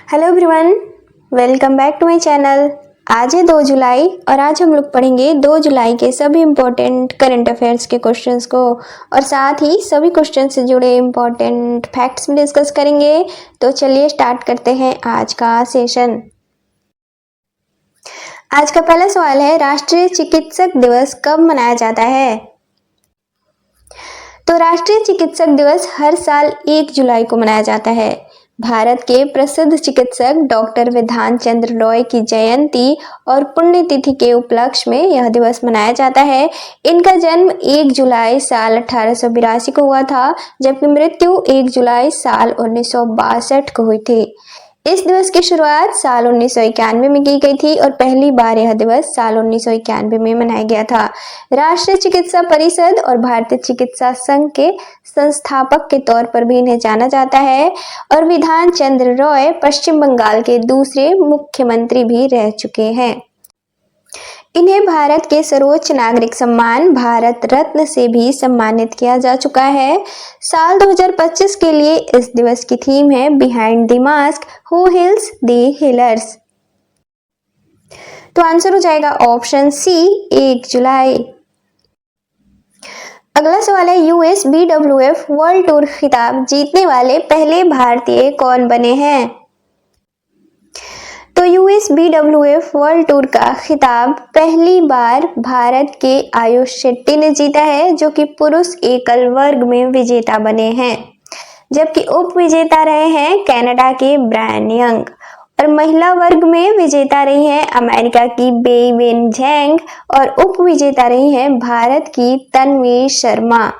Hello everyone, welcome back to my channel. आज है 2 जुलाई और आज हम लोग पढ़ेंगे 2 जुलाई के सभी इम्पोर्टेंट करंट अफेयर्स के क्वेश्चंस को और साथ ही सभी क्वेश्चन से जुड़े इम्पोर्टेंट फैक्ट्स भी डिस्कस करेंगे। तो चलिए स्टार्ट करते हैं आज का सेशन। आज का पहला सवाल है, राष्ट्रीय चिकित्सक दिवस कब मनाया जाता है? तो राष्ट्रीय चिकित्सक दिवस हर साल 1 जुलाई को मनाया जाता है। भारत के प्रसिद्ध चिकित्सक डॉक्टर विधान चंद्र रॉय की जयंती और पुण्यतिथि के उपलक्ष्य में यह दिवस मनाया जाता है। इनका जन्म 1 जुलाई साल 1882 को हुआ था, जबकि मृत्यु 1 जुलाई साल 1962 को हुई थी। इस दिवस की शुरुआत साल 1991 में की गई थी और पहली बार यह दिवस साल 1991 में मनाया गया था। राष्ट्रीय चिकित्सा परिषद और भारतीय चिकित्सा संघ के संस्थापक के तौर पर भी इन्हें जाना जाता है और विधान चंद्र रॉय पश्चिम बंगाल के दूसरे मुख्यमंत्री भी रह चुके हैं। इन्हें भारत के सर्वोच्च नागरिक सम्मान भारत रत्न से भी सम्मानित किया जा चुका है। साल 2025 के लिए इस दिवस की थीम है behind the mask who heels the healers. तो आंसर हो जाएगा ऑप्शन सी, 1 जुलाई। अगला सवाल है, यूएस BWF वर्ल्ड टूर खिताब जीतने वाले पहले भारतीय कौन बने हैं? तो यूएस BWF वर्ल्ड टूर का खिताब पहली बार भारत के आयुष शेट्टी ने जीता है, जो कि पुरुष एकल वर्ग में विजेता बने हैं, जबकि उप विजेता रहे हैं कनाडा के ब्रायन यंग और महिला वर्ग में विजेता रही हैं अमेरिका की बेई वेन झैंग और उप विजेता रही हैं भारत की तन्वी शर्मा।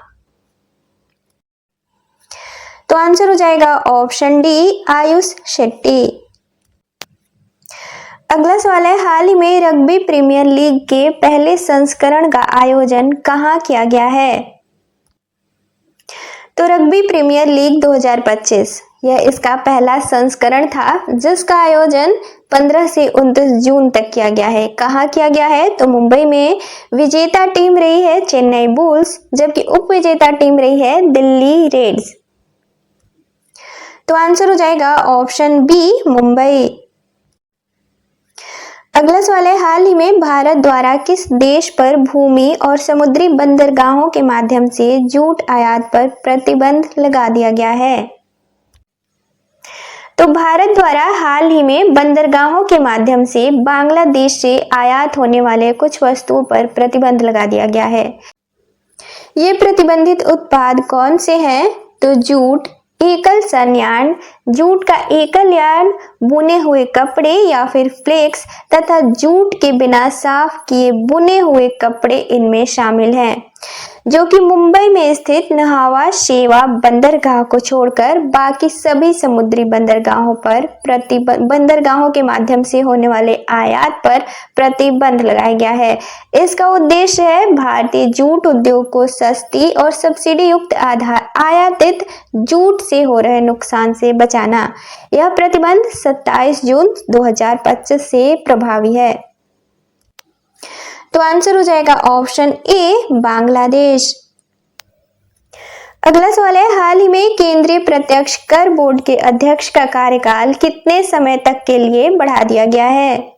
तो आंसर हो जाएगा ऑप्शन डी, आयुष शेट्टी। अगला सवाल है, हाल ही में रग्बी प्रीमियर लीग के पहले संस्करण का आयोजन कहां किया गया है? तो रग्बी प्रीमियर लीग 2025 यह इसका पहला संस्करण था, जिसका आयोजन 15 से 29 जून तक किया गया है। कहां किया गया है? तो मुंबई में। विजेता टीम रही है चेन्नई बुल्स, जबकि उप विजेता टीम रही है दिल्ली रेड्स। तो आंसर हो जाएगा ऑप्शन बी, मुंबई। अगला सवाल है, हाल ही में भारत द्वारा किस देश पर भूमि और समुद्री बंदरगाहों के माध्यम से जूट आयात पर प्रतिबंध लगा दिया गया है? तो भारत द्वारा हाल ही में बंदरगाहों के माध्यम से बांग्लादेश से आयात होने वाले कुछ वस्तुओं पर प्रतिबंध लगा दिया गया है। ये प्रतिबंधित उत्पाद कौन से हैं? तो जूट, एकल सन यार्न, जूट का एकल यार्न, बुने हुए कपड़े या फिर फ्लेक्स तथा जूट के बिना साफ किए बुने हुए कपड़े इनमें शामिल हैं, जो कि मुंबई में स्थित नहावा शेवा बंदरगाह को छोड़कर बाकी सभी समुद्री बंदरगाहों के माध्यम से होने वाले आयात पर प्रतिबंध लगाया गया है। इसका उद्देश्य है भारतीय जूट उद्योग को सस्ती और सब्सिडी युक्त आयातित जूट से हो रहे नुकसान से बचाना। यह प्रतिबंध 27 जून 2025 से प्रभावी है। तो आंसर हो जाएगा ऑप्शन ए, बांग्लादेश। अगला सवाल है, हाल ही में केंद्रीय प्रत्यक्ष कर बोर्ड के अध्यक्ष का कार्यकाल कितने समय तक के लिए बढ़ा दिया गया है?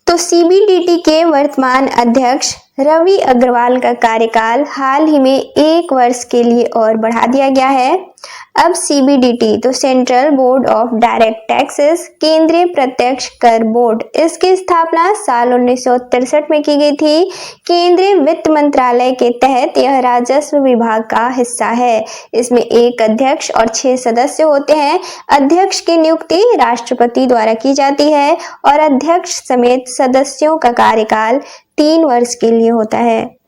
तो CBDT के वर्तमान अध्यक्ष रवि अग्रवाल का कार्यकाल हाल ही में 1 वर्ष के लिए और बढ़ा दिया गया है। अब CBDT तो central board of direct taxes, केंद्रीय प्रत्यक्ष कर बोर्ड, इसकी स्थापना साल 1963 में की गई थी। केंद्रीय वित्त मंत्रालय के तहत यह राजस्व विभाग का हिस्सा है। इसमें 1 अध्यक्ष और 6 सदस्य होते हैं। अध्यक्ष की नियुक्ति राष्ट्रपति द्वारा की जाती है और अध्यक्ष समेत सदस्यों का कार्यकाल 3 वर्ष के लिए होता है।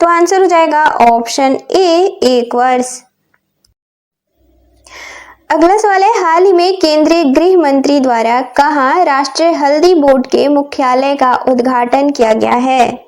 तो आंसर हो जाएगा ऑप्शन ए, 1 वर्ष। अगला सवाल है, हाल ही में केंद्रीय गृह मंत्री द्वारा कहां राष्ट्रीय हल्दी बोर्ड के मुख्यालय का उद्घाटन किया गया है?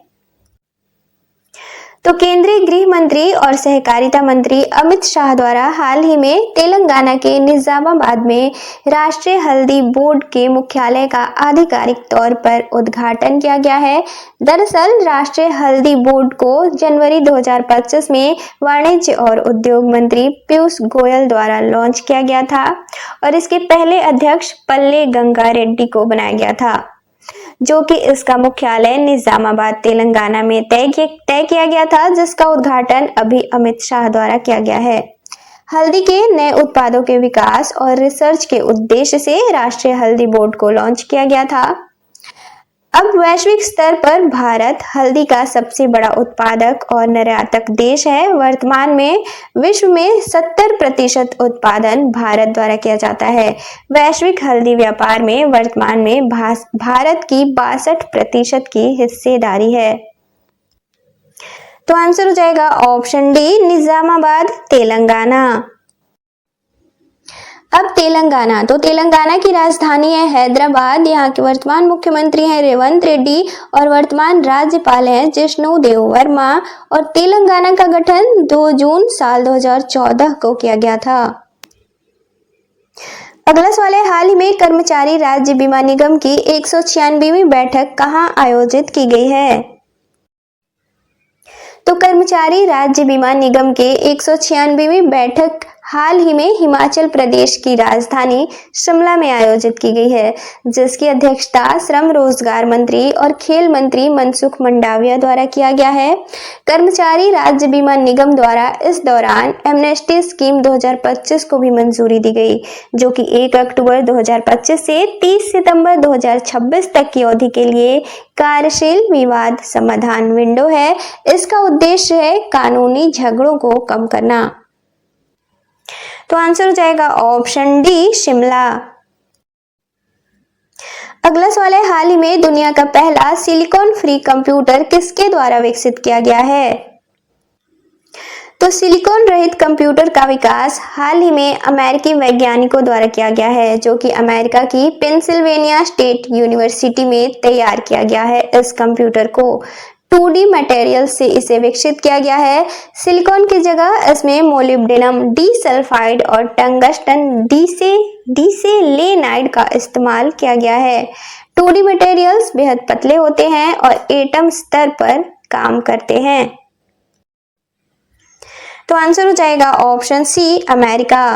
तो केंद्रीय गृह मंत्री और सहकारिता मंत्री अमित शाह द्वारा हाल ही में तेलंगाना के निजामाबाद में राष्ट्रीय हल्दी बोर्ड के मुख्यालय का आधिकारिक तौर पर उद्घाटन किया गया है। दरअसल राष्ट्रीय हल्दी बोर्ड को जनवरी 2025 में वाणिज्य और उद्योग मंत्री पीयूष गोयल द्वारा लॉन्च किया गया था और इसके पहले अध्यक्ष पल्ले गंगा रेड्डी को बनाया गया था, जो कि इसका मुख्यालय निजामाबाद तेलंगाना में तय किया गया था, जिसका उद्घाटन अभी अमित शाह द्वारा किया गया है। हल्दी के नए उत्पादों के विकास और रिसर्च के उद्देश्य से राष्ट्रीय हल्दी बोर्ड को लॉन्च किया गया था। अब वैश्विक स्तर पर भारत हल्दी का सबसे बड़ा उत्पादक और निर्यातक देश है। वर्तमान में विश्व में 70% उत्पादन भारत द्वारा किया जाता है। वैश्विक हल्दी व्यापार में वर्तमान में भारत की 62% की हिस्सेदारी है। तो आंसर हो जाएगा ऑप्शन डी, निजामाबाद, तेलंगाना। अब तेलंगाना, तो तेलंगाना की राजधानी है हैदराबाद। यहाँ के वर्तमान मुख्यमंत्री हैं रेवंत रेड्डी और वर्तमान राज्यपाल हैं जिष्णु देव वर्मा। और तेलंगाना का गठन 2 जून साल 2014 को किया गया था। अगला सवाल है, हाल ही में कर्मचारी राज्य बीमा निगम की 196वीं बैठक कहाँ आयोजित की गई है? तो कर्मचारी राज्य बीमा निगम के 196वीं बैठक हाल ही में हिमाचल प्रदेश की राजधानी शिमला में आयोजित की गई है, जिसकी अध्यक्षता श्रम रोजगार मंत्री और खेल मंत्री मनसुख मंडाविया द्वारा किया गया है। कर्मचारी राज्य बीमा निगम द्वारा इस दौरान एमनेस्टी स्कीम 2025 को भी मंजूरी दी गई, जो कि 1 अक्टूबर 2025 से 30 सितंबर 2026 तक की अवधि के लिए कार्यशील विवाद समाधान विंडो है। इसका उद्देश्य है कानूनी झगड़ों को कम करना। तो आंसर हो जाएगा ऑप्शन डी, शिमला। अगला सवाल है, हाल ही में दुनिया का पहला सिलिकॉन फ्री कंप्यूटर किसके द्वारा विकसित किया गया है? तो सिलिकॉन रहित कंप्यूटर का विकास हाल ही में अमेरिकी वैज्ञानिकों द्वारा किया गया है, जो कि अमेरिका की पेंसिल्वेनिया स्टेट यूनिवर्सिटी में तैयार किया गया है। इस कंप्यूटर को 2D मटेरियल से इसे विकसित किया गया है। सिलिकॉन की जगह इसमें मोलिब्डेनम डिसल्फाइड और टंगस्टन डिसेलेनाइड का इस्तेमाल किया गया है। 2D मटेरियल्स बेहद पतले होते हैं और एटम स्तर पर काम करते हैं। तो आंसर हो जाएगा ऑप्शन सी, अमेरिका।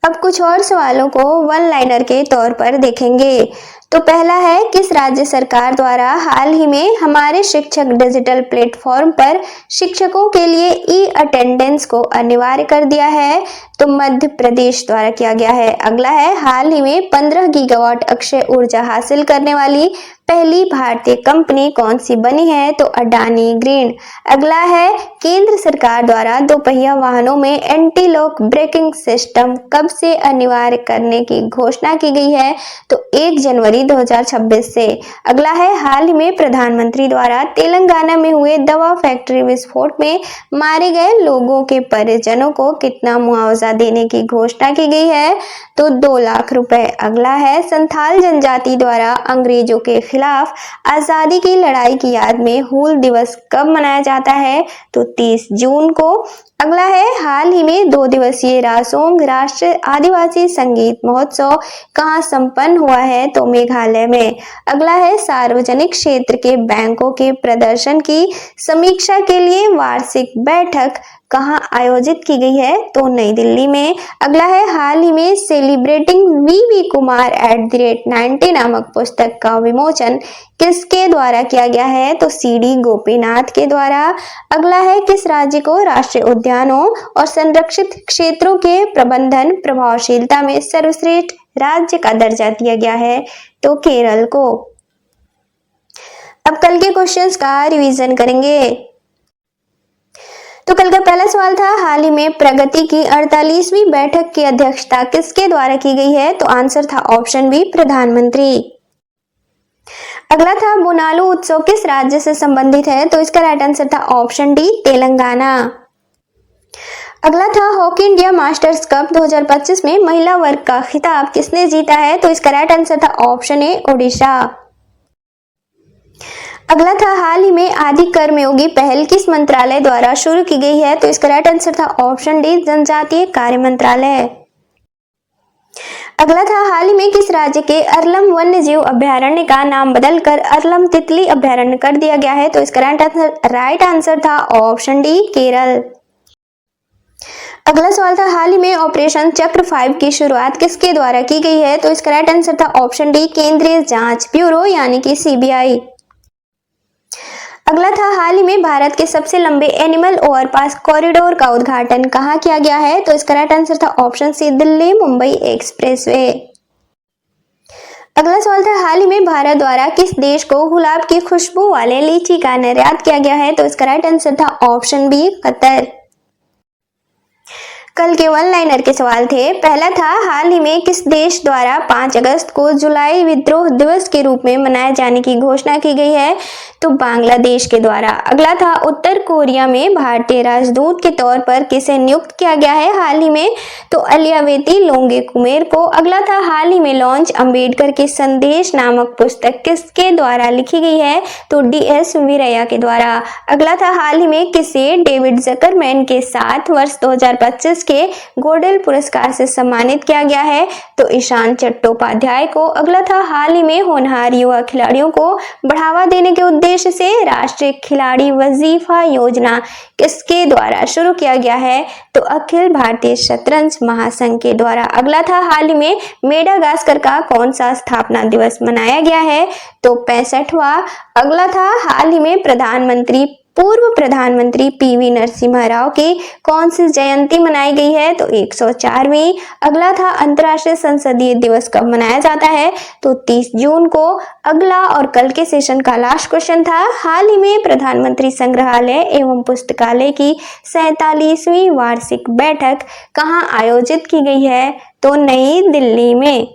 अब कुछ और सवालों को वन लाइनर के तौर पर देखेंगे। तो पहला है, किस राज्य सरकार द्वारा हाल ही में हमारे शिक्षक डिजिटल प्लेटफॉर्म पर शिक्षकों के लिए ई अटेंडेंस को अनिवार्य कर दिया है? तो मध्य प्रदेश द्वारा किया गया है। अगला है, हाल ही में 15 गीगावाट अक्षय ऊर्जा हासिल करने वाली पहली भारतीय कंपनी कौन सी बनी है? तो अडानी ग्रीन। अगला है, केंद्र सरकार द्वारा दोपहिया वाहनों में एंटी लॉक ब्रेकिंग सिस्टम कब से अनिवार्य करने की घोषणा की गई है? तो 1 जनवरी 2026 से। अगला है, हाल ही में प्रधानमंत्री द्वारा तेलंगाना में हुए दवा फैक्ट्री विस्फोट में मारे गए लोगों के परिजनों को कितना मुआवजा देने की घोषणा की गई है? तो 2 लाख रुपए। अगला है, संथाल जनजाति द्वारा अंग्रेजों के खिलाफ आजादी की लड़ाई की याद में हूल दिवस कब मनाया जाता है? तो 30 जून को। अगला है, हाल ही में 2 दिवसीय रासोंग राष्ट्रीय आदिवासी संगीत महोत्सव कहाँ संपन्न हुआ है? तो मेघालय में। अगला है, सार्वजनिक क्षेत्र के बैंकों के प्रदर्शन की समीक्षा के लिए वार्षिक बैठक कहाँ आयोजित की गई है? तो नई दिल्ली में। अगला है, हाल ही में सेलिब्रेटिंग वी कुमार @90 नामक पुस्तक का विमोचन किसके द्वारा किया गया है? तो CD गोपीनाथ के द्वारा। अगला है, किस राज्य को राष्ट्रीय उद्यानों और संरक्षित क्षेत्रों के प्रबंधन प्रभावशीलता में सर्वश्रेष्ठ राज्य का दर्जा दिया गया है? तो केरल को। अब कल के क्वेश्चंस का रिवीजन करेंगे। तो कल का पहला सवाल था, हाल ही में प्रगति की 48वीं बैठक की अध्यक्षता किसके द्वारा की गई है? तो आंसर था ऑप्शन बी, प्रधानमंत्री। अगला था, बोनालू उत्सव किस राज्य से संबंधित है? तो इसका राइट आंसर था ऑप्शन डी, तेलंगाना। अगला था, हॉकी इंडिया मास्टर्स कप 2025 में महिला वर्ग का खिताब किसने जीता है? तो इसका राइट आंसर था ऑप्शन ए, ओडिशा। अगला था हाल ही में आदि कर्मयोगी पहल किस मंत्रालय द्वारा शुरू की गई है? तो इसका राइट आंसर था ऑप्शन डी, जनजातीय कार्य मंत्रालय। अगला था हाल ही में किस राज्य के अरलम वन्यजीव अभयारण्य का नाम बदलकर अरलम तितली अभयारण्य कर दिया गया है? तो इसका राइट आंसर था ऑप्शन डी, केरल। अगला सवाल था हाल ही में ऑपरेशन चक्र 5 की शुरुआत किसके द्वारा की गई है? तो इसका राइट आंसर था ऑप्शन डी, केंद्रीय जांच ब्यूरो यानी कि सीबीआई। अगला था हाल ही में भारत के सबसे लंबे एनिमल ओवरपास कॉरिडोर का उद्घाटन कहाँ किया गया है? तो इसका राइट आंसर था option C, Delhi Mumbai expressway. अगला सवाल था हाल ही में भारत द्वारा किस देश को गुलाब की खुशबू वाले लीची का निर्यात किया गया है? तो इसका राइट आंसर था ऑप्शन बी, कतर। कल के वन लाइनर के सवाल थे। पहला था हाल ही में किस देश द्वारा 5 अगस्त को जुलाई विद्रोह दिवस के रूप में मनाए जाने की घोषणा की गई है? तो बांग्लादेश के द्वारा। अगला था उत्तर कोरिया में भारतीय राजदूत के तौर पर किसे नियुक्त किया गया है हाल ही में? तो अलियावेती लोंगेकुमेर को। अगला था हाल ही में लॉन्च अंबेडकर के संदेश नामक पुस्तक किसके द्वारा लिखी गई है? तो DS वीरैया के द्वारा। अगला था हाल ही में किसे डेविड जकरमैन के साथ वर्ष 2025 के गोल्डन पुरस्कार से सम्मानित किया गया है? तो ईशान चट्टोपाध्याय को। अगला था हाल ही में होनहार युवा खिलाड़ियों को बढ़ावा देने के उद्देश्य से राष्ट्रीय खिलाड़ी वजीफा योजना किसके द्वारा शुरू किया गया है? तो अखिल भारतीय शतरंज महासंघ के द्वारा। अगला था हाल ही में मेडागास्कर का कौन सा स्थापना दिवस मनाया गया है? तो 65वां। अगला था हाल ही में पूर्व प्रधानमंत्री PV नरसिम्हा राव की कौन सी जयंती मनाई गई है? तो 104वीं। अगला था अंतर्राष्ट्रीय संसदीय दिवस कब मनाया जाता है? तो 30 जून को। अगला और कल के सेशन का लास्ट क्वेश्चन था हाल ही में प्रधानमंत्री संग्रहालय एवं पुस्तकालय की 47वीं वार्षिक बैठक कहाँ आयोजित की गई है? तो नई दिल्ली में।